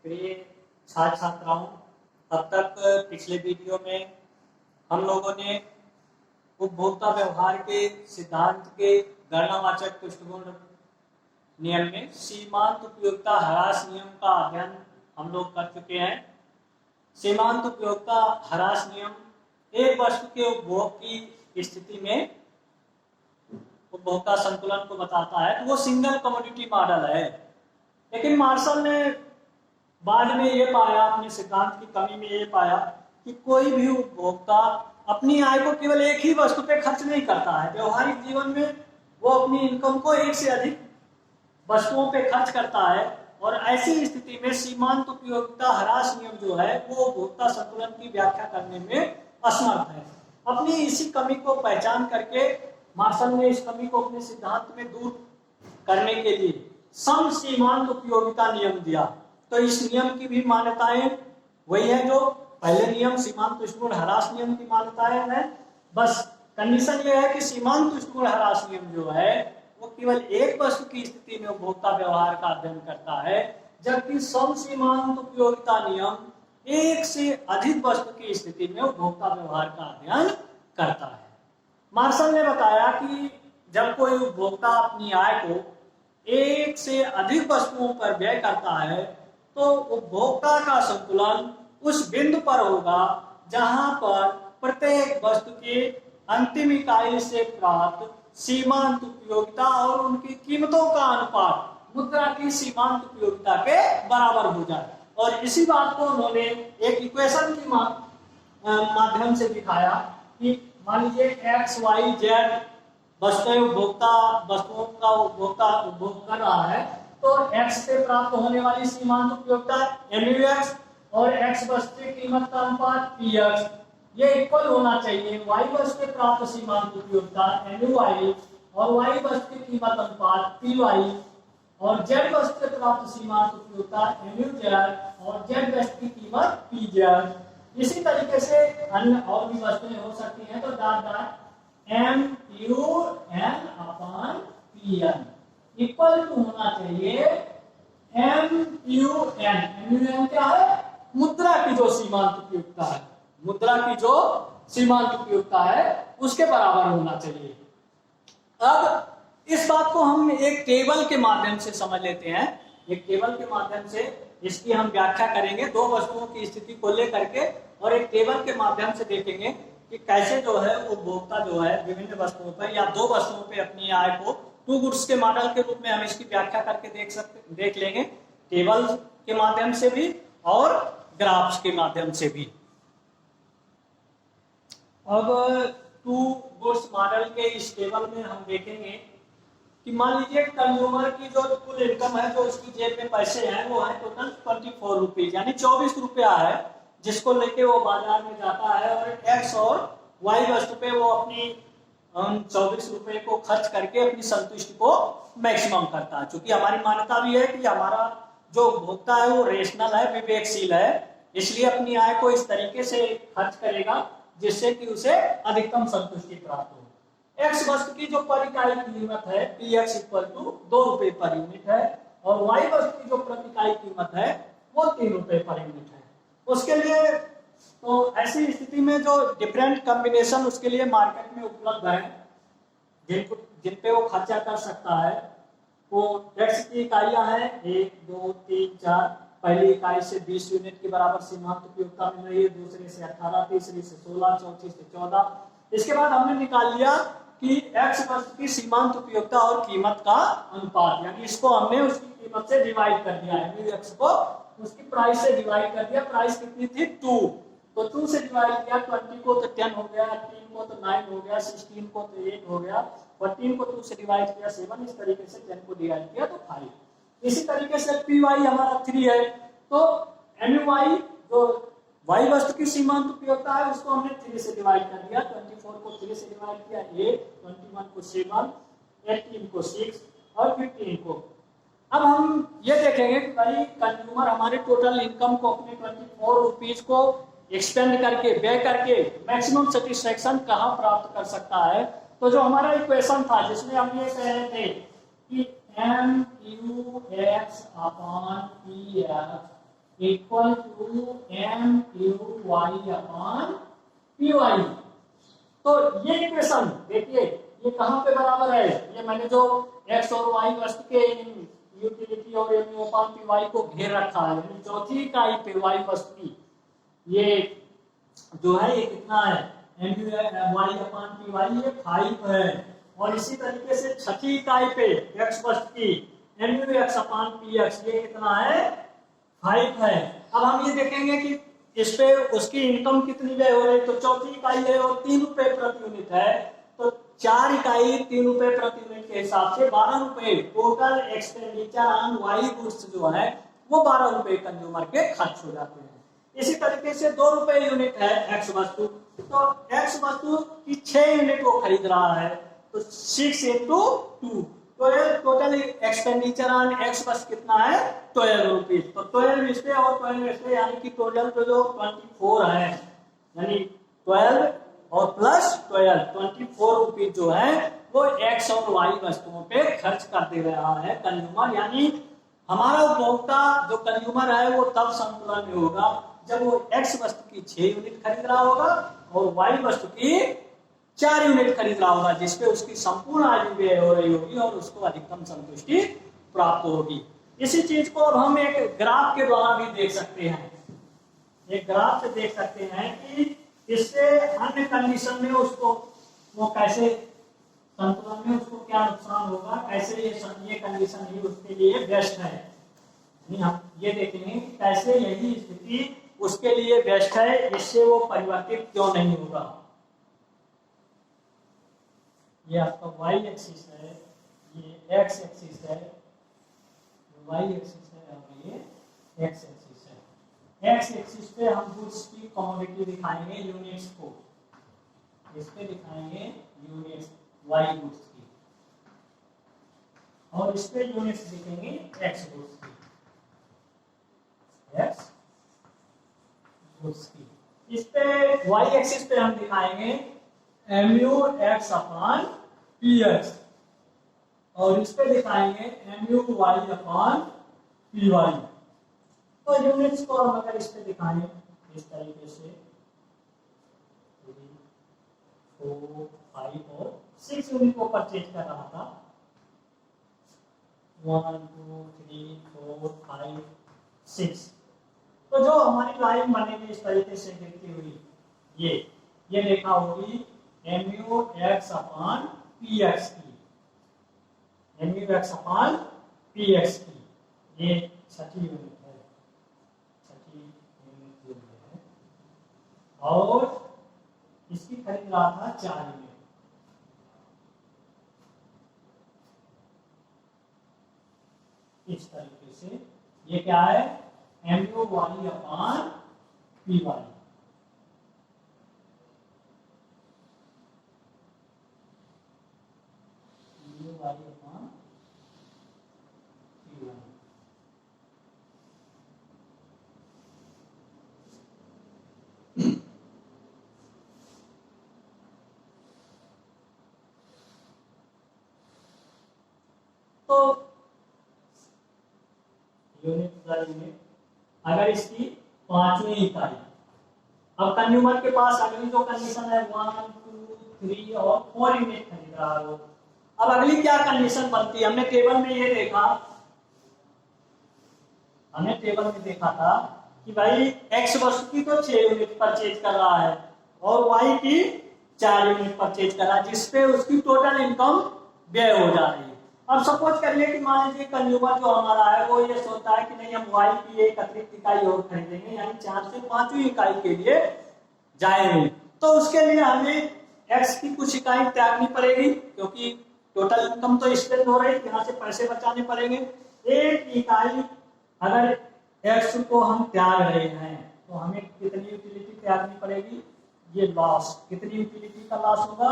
प्रिय छात्र छात्राओं, अब तक पिछले वीडियो में हम लोगों ने उपभोक्ता व्यवहार के सिद्धांत के गणनावाचक पृष्ठभूमि नियम में सीमांत उपयोगिता ह्रास नियम का अध्ययन हम लोग कर चुके हैं। सीमांत उपयोगिता ह्रास नियम एक वस्तु के उपभोग की स्थिति में उपभोक्ता संतुलन को बताता है। तो वो सिंगल कमोडिटी मॉडल है, लेकिन मार्शल ने बाद में ये पाया, अपने सिद्धांत की कमी में ये पाया कि कोई भी उपभोक्ता अपनी आय को केवल एक ही वस्तु पे खर्च नहीं करता है। व्यवहारिक जीवन में वो अपनी इनकम को एक से अधिक वस्तुओं पे खर्च करता है, और ऐसी स्थिति में सीमांत उपयोगिता ह्रास नियम जो है वो उपभोक्ता संतुलन की व्याख्या करने में असमर्थ है। अपनी इसी कमी को पहचान करके मार्शल ने इस कमी को अपने सिद्धांत में दूर करने के लिए सम सीमांत उपयोगिता नियम दिया। तो इस नियम की भी मान्यताएं वही है जो पहले नियम सीमांत पृष्ठभूमि ह्रास नियम की मान्यताएं हैं। बस कंडीशन ये है कि सीमांत पृष्ठभूमि ह्रास नियम जो है वो केवल एक वस्तु की स्थिति में उपभोक्ता व्यवहार का अध्ययन करता है, जबकि सम सीमांत उपयोगिता नियम एक से अधिक वस्तु की स्थिति में उपभोक्ता व्यवहार का अध्ययन करता है। मार्शल ने बताया कि जब कोई उपभोक्ता अपनी आय को एक से अधिक वस्तुओं पर व्यय करता है तो उपभोक्ता का संतुलन उस बिंदु पर होगा जहां पर प्रत्येक वस्तु की अंतिम इकाई से प्राप्त सीमांत उपयोगिता और उनकी कीमतों का अनुपात मुद्रा की सीमांत उपयोगिता के बराबर हो जाए। और इसी बात को उन्होंने एक इक्वेशन के माध्यम से दिखाया कि मान लीजिए एक्स वाई जेड वस्तुओं का उपभोग कर रहा है, तो x से प्राप्त होने वाली सीमांत उपयोगिता MUX और x वस्तु की कीमत का अनुपात PX ये इक्वल होना चाहिए y वस्तु से प्राप्त सीमांत उपयोगिता MUY और y वस्तु की कीमत अनुपात PY और z वस्तु से प्राप्त सीमांत उपयोगिता MUZ और z वस्तु की कीमत PZ। इसी तरीके से अन्य और भी वस्तुएं हो सकती हैं, तो MUN/PN इक्वल टू होना चाहिए MUN। MUN क्या है? मुद्रा की जो सीमांत उपयोगिता है, मुद्रा की जो सीमांत उपयोगिता है उसके बराबर होना चाहिए। अब इस बात को हम एक टेबल के माध्यम से समझ लेते हैं। एक टेबल के माध्यम से इसकी हम व्याख्या करेंगे, दो वस्तुओं की स्थिति को लेकर के, और एक टेबल के माध्यम से देखेंगे कि कैसे जो है उपभोक्ता जो है विभिन्न वस्तुओं पर या दो वस्तुओं पर अपनी आय को टू गुड्स के मॉडल के रूप में हम इसकी व्याख्या करके देख लेंगे, टेबल के माध्यम से भी और ग्राफ्स के माध्यम से भी। अब टू गुड्स मॉडल के इस टेबल में हम देखेंगे कि मान लीजिए कंज्यूमर की जो कुल इनकम है, जो उसकी जेब में पैसे हैं, वो है टोटल 24 रुपीज, यानी 24 रुपया है, जिसको लेके वो बाजार में जाता है और एक्स और वाई वस्तु पे वो अपनी 24 रुपए को खर्च करके अपनी संतुष्टि को मैक्सिमम करता है। क्योंकि हमारी मान्यता भी है कि हमारा जो उपभोक्ता है वो रेशनल है, विवेकशील है, इसलिए अपनी आय को इस तरीके से खर्च करेगा जिससे कि उसे अधिकतम संतुष्टि प्राप्त हो। एक्स वस्तु की जो पर इकाई कीमत है PX इक्वल टू 2 रुपए पर यूनिट है, और वाई वस्तु की जो प्रति इकाई कीमत है वो 3 रुपए पर यूनिट है। उसके लिए तो ऐसी स्थिति में जो डिफरेंट कॉम्बिनेशन उसके लिए मार्केट में उपलब्ध है, जिन पे वो खर्चा कर सकता है, वो एक्स की इकाइयां हैं 1 2 3 4। पहली इकाई से 20 यूनिट के बराबर सीमांत उपयोगिता मिल रही है, दूसरे से 18, तीसरी से 16, चौथी से 14। इसके बाद हमने निकाल लिया कि एक्स वस्तु की सीमांत उपयोगिता और कीमत का अनुपात, यानी इसको हमने उसकी कीमत से डिवाइड कर दिया है, MUX को उसकी प्राइस से डिवाइड कर दिया। प्राइस कितनी थी? 2, तो 2 से डिवाइड किया, 20 को तो 10 हो गया, 3 को तो 9 हो गया, 16 को तो 8 हो गया, 14 को 2 से डिवाइड किया 7, इस तरीके से 10 को डिवाइड किया तो 5। इसी तरीके से PY हमारा 3 है, तो MUY जो Y वस्तु की सीमांत उपयोगिता है उसको हमने 3 से डिवाइड कर दिया। 24 को 3 से डिवाइड किया 8, 21 को 7, 18 को 6 और 15 को। अब हम ये देखेंगे कि भाई कंज्यूमर हमारे टोटल इनकम को अपने 24 रुपीज को एक्सपेंड करके, व्यय करके मैक्सिमम सेटिस्फेक्शन कहाँ प्राप्त कर सकता है। तो जो हमारा इक्वेशन था जिसमें हम ये कह रहे थे कि MUX/PF equal to M U Y upon P Y. तो ये इक्वेशन देखिए ये कहां पे बराबर है, ये मैंने जो एक्स और वाई वस्तु के यूटिलिटी और M U upon P Y को घेर रखा है, यानी चौथी इकाई पे वाई वस्तु की ये जो है ये कितना है, M U Y upon P Y ये 5 है। और इसी तरीके से छठी इकाई पे एक्स वस्तु की M U X upon P X ये कितना है, 5 है। अब हम ये देखेंगे कि इस पे उसकी इनकम कितनी व्यय हो रही, तो चौथी इकाई है और 3 रुपए प्रति यूनिट है, तो 4 इकाई 3 रुपए प्रति यूनिट के हिसाब से 12 रुपए total expenditure on Y goods जो है वो 12 रुपए कंज्यूमर के खर्च हो जाते हैं। इसी तरीके से 2 रुपए यूनिट है एक्स वस्तु, तो एक्स वस्तु की 6 यूनिट वो खरीद रहा है, तो 6 into 2 तो टोटल एक्सपेंडिचर ऑन एक्स वस्तु कितना है 12 रुपीज। तो 12 इस पे और 12 इस पे, यानी कि टोटल तो जो 24 है, यानी 12 और प्लस 12 24 रुपीज जो है वो एक्स और वाई वस्तुओं पे खर्च कर दे रहा है कंज्यूमर। यानी हमारा उपभोक्ता जो कंज्यूमर है वो तब संतुलन में होगा जब वो एक्स वस्तु की 6 यूनिट खरीद रहा होगा और वाई वस्तु की 4 यूनिट खरीद रहा होगा, जिसपे उसकी संपूर्ण आयु व्यय हो रही होगी और उसको अधिकतम संतुष्टि प्राप्त होगी। इसी चीज को अब हम एक ग्राफ के द्वारा भी देख सकते हैं। एक ग्राफ से देख सकते हैं कि इससे अन्य कंडीशन में उसको वो कैसे संतुलन में उसको क्या नुकसान होगा, कैसे ये कंडीशन ही उसके लिए बेस्ट है। हम ये देखेंगे कि कैसे यही स्थिति उसके लिए बेस्ट है, इससे वो परिवर्तित क्यों नहीं होगा। ये आपका y एक्सिस है, ये x एक्सिस है, y एक्सिस है और ये x एक्सिस है। x एक्सिस पे हम गुड्स की कमोडिटी दिखाएंगे यूनिट्स को, इस पे दिखाएंगे यूनिट्स y गुड्स की, और इस पे यूनिट्स दिखेंगे x गुड्स की, x गुड्स की। इस पे y एक्सिस पे हम दिखाएंगे mu x अपॉन px और इस पे दिखाएंगे mu y अपॉन py। तो यूनिट्स को हम अगर इस पे दिखाएं इस तरीके से 3, 4, 5 और 6 यूनिट को परचेज कर रहा था, 1, 2, 3, 4, 5, 6। तो जो हमारी लाइन बनेगी इस तरीके से गिरती हुई, ये रेखा होगी mu x अपॉन px की, mu x अपॉन px की, ये छठी यूनिट है, छठी यूनिट है, और इसकी खरीद रहा था 4 यूनिट। इस तरीके से ये क्या है mu y अपॉन py। तो यूनिट बाय यूनिट अगर इसकी 5वीं इकाई, अब कंज्यूमर के पास अगली जो कंडीशन है 1, 2, 3 और 4 यूनिट खरीद रहा हो। अब अगली क्या कंडीशन बनती है, हमने टेबल में ये देखा, हमने टेबल में देखा था कि भाई एक्स वस्तु की तो 6 यूनिट परचेज कर रहा है और वाई की 4 यूनिट परचेज कर रहा है, जिसपे उसकी टोटल इनकम व्यय हो जा रही है। अब सपोज करिए कि मान लीजिए कंज्यूमर जो हमारा है वो ये सोचता है कि नहीं हम वाई की एक अतिरिक्त इकाई और खरीदेंगे, यानी 4 से 5वीं इकाई के लिए जाएंगे। तो उसके लिए हमें एक्स की कुछ इकाई त्यागनी पड़ेगी, क्योंकि टोटल इनकम तो स्पेंड हो रही है, यहाँ से पैसे बचाने पड़ेंगे। एक इकाई अगर एक्स को हम त्याग रहे हैं तो हमें कितनी यूटिलिटी त्यागनी पड़ेगी, ये लॉस, कितनी यूटिलिटी का लॉस होगा,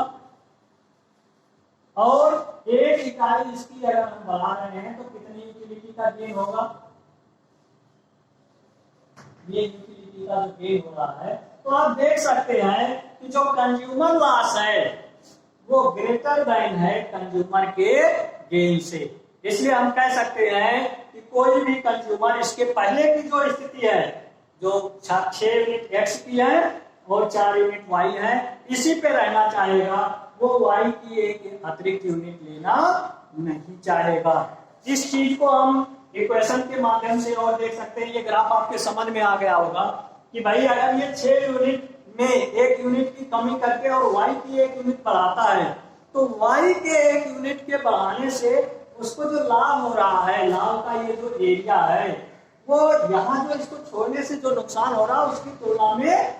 और एक इकाई इसकी अगर हम बढ़ा रहे हैं तो कितनी यूटिलिटी का गेन होगा, ये यूटिलिटी का जो गेन हो रहा है। तो आप देख सकते हैं कि जो कंज्यूमर लॉस है वो ग्रेटर देन है कंज्यूमर के गेन से। इसलिए हम कह सकते हैं कि कोई भी कंज्यूमर इसके पहले की जो स्थिति है, जो 6 यूनिट x की है और 4 यूनिट y है, इसी पे रहना चाहेगा, वो y की एक अतिरिक्त यूनिट लेना नहीं चाहेगा। इस चीज को हम इक्वेशन के माध्यम से और देख सकते हैं। ये ग्राफ आपके समझ में आ गया होगा कि भाई अगर ये 6 यूनिट में 1 यूनिट की कमी करके और y की 1 यूनिट बढ़ाता है, तो y के 1 यूनिट के बढ़ाने से उसको जो लाभ हो रहा है, लाभ का ये जो एरिया है, वो यहाँ जो इसको छोड़ने से जो नुकसान हो रहा है उसकी तुलना में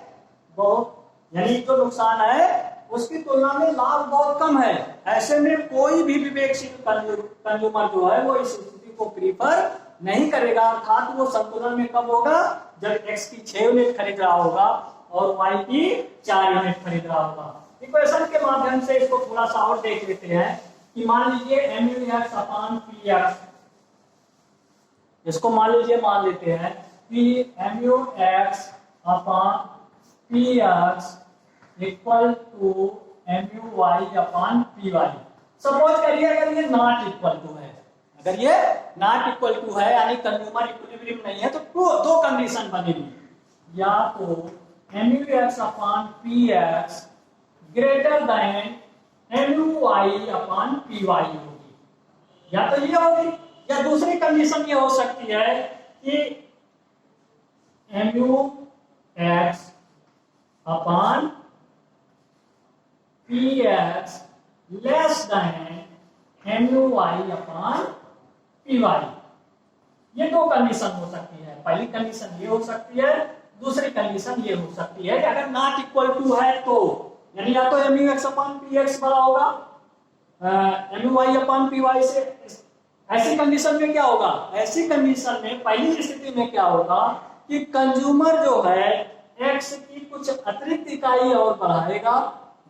बहुत, यानी जो नुकसान है उसकी तुलना में लाभ बहुत कम है। ऐसे में कोई भी विवेकशील कंज्यूमर जो है वो इस स्थिति को प्रीफर नहीं करेगा। अर्थात वो संतुलन में कब होगा, जब x की 6 यूनिट खरीद रहा होगा और y की 4 यूनिट खरीद रहा होगा। इक्वेशन के माध्यम से इसको थोड़ा सा और देख लेते हैं कि मान लीजिए MUX अपान PX, इसको मान लीजिए मान लेते हैं कि MUX upon PX equal to MUY upon PY। Suppose करिए अगर ये नॉट इक्वल टू है, अगर ये नॉट इक्वल टू है यानी कंज्यूमर इक्विलिब्रियम नहीं है, तो दो कंडीशन बनेगी, या तो MUX upon PX greater than MUY upon PY होगी, या तो ये होगी, या दूसरी कंडीशन ये हो सकती है कि MUX upon PX less than MUY upon PY। ये दो कंडीशन हो सकती है। पहली कंडीशन ये हो सकती है, दूसरी कंडीशन ये हो सकती है कि अगर नॉट इक्वल टू है तो, यानी या तो MUX अपान PX बड़ा होगा MUY अपान PY से। ऐसी कंडीशन में क्या होगा, ऐसी कंडीशन में पहली स्थिति में क्या होगा कि कंज्यूमर जो है x की कुछ अतिरिक्त इकाई और बढ़ाएगा,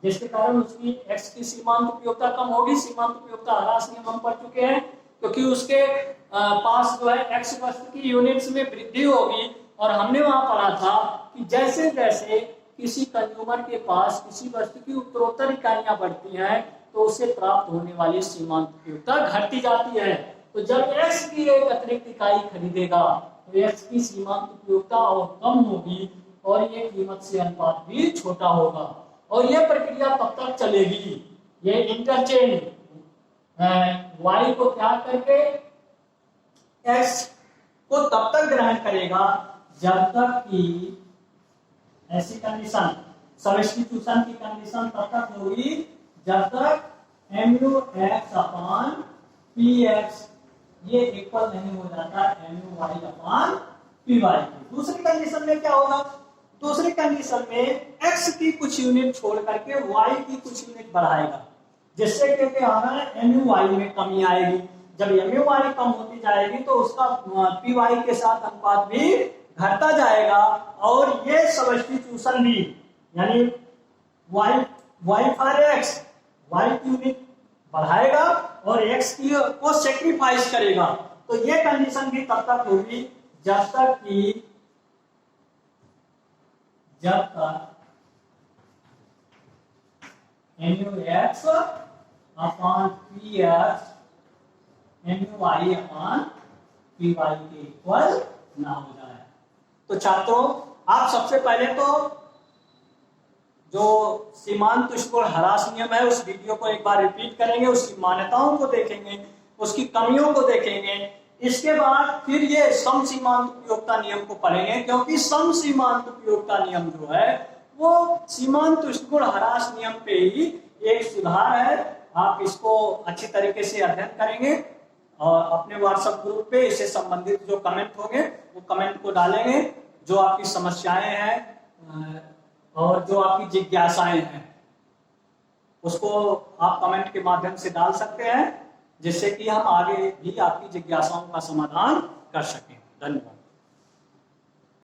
जिसके कारण उसकी x की सीमांत उपयोगिता कम होगी। सीमांत उपयोगिता ह्रास नियम हम पढ़ चुके हैं, क्योंकि उसके पास जो है x वस्तु की यूनिट्स में वृद्धि होगी। और हमने वहां पढ़ा था कि जैसे जैसे किसी कंज्यूमर के पास किसी वस्तु की उत्तरोत्तर इकाइयां बढ़ती हैं, तो उसे प्राप्त होने वाली सीमांत उपयोगिता घटती जाती है। तो जब x की एक अतिरिक्त इकाई खरीदेगा तो x की सीमांत उपयोगिता और कम होगी और ये कीमत से अनुपात भी छोटा होगा। और यह प्रक्रिया तब तक चलेगी, ये इंटरचेंज y को त्याग करके x को तब तक ग्रहण करेगा जब तक कि ऐसी कंडीशन, सब्स्टिट्यूशन की कंडीशन तब तक होगी जब तक MUX अपान PX ये इक्वल नहीं हो जाता MUY अपान PY की। दूसरी कंडीशन में क्या होगा, दूसरी कंडीशन में x की कुछ यूनिट छोड़ करके y की कुछ यूनिट बढ़ाएगा, जिससे कि हमें MUY में कमी आएगी। जब MUY कम होती जाएगी तो उसका PY के साथ अनुपात भी घटता जाएगा, और ये सब्स्टिट्यूशन भी, यानी y फॉर x, y की यूनिट बढ़ाएगा और x की को सेक्रीफाइस करेगा। तो ये कंडीशन भी तब तक होगी जब तक MUX upon PX MUY upon PY के इक्वल ना हो जाए। तो छात्रों, आप सबसे पहले तो जो सीमांत तुष्टिकोण ह्रास नियम है उस वीडियो को एक बार रिपीट करेंगे, उसकी मान्यताओं को देखेंगे, उसकी कमियों को देखेंगे। इसके बाद फिर ये सम सीमांत उपयोगिता नियम को पढ़ेंगे, क्योंकि सम सीमांत उपयोगिता नियम जो है वो सीमांत तुष्टिकोण ह्रास नियम पे ही एक सुधार है। आप इसको अच्छी तरीके से अध्ययन करेंगे और अपने व्हाट्सएप ग्रुप पे इससे संबंधित जो कमेंट होंगे वो कमेंट को डालेंगे। जो आपकी समस्याएं हैं और जो आपकी जिज्ञासाएं हैं उसको आप कमेंट के माध्यम से डाल सकते हैं, जिससे कि हम आगे भी आपकी जिज्ञासाओं का समाधान कर सकें। धन्यवाद।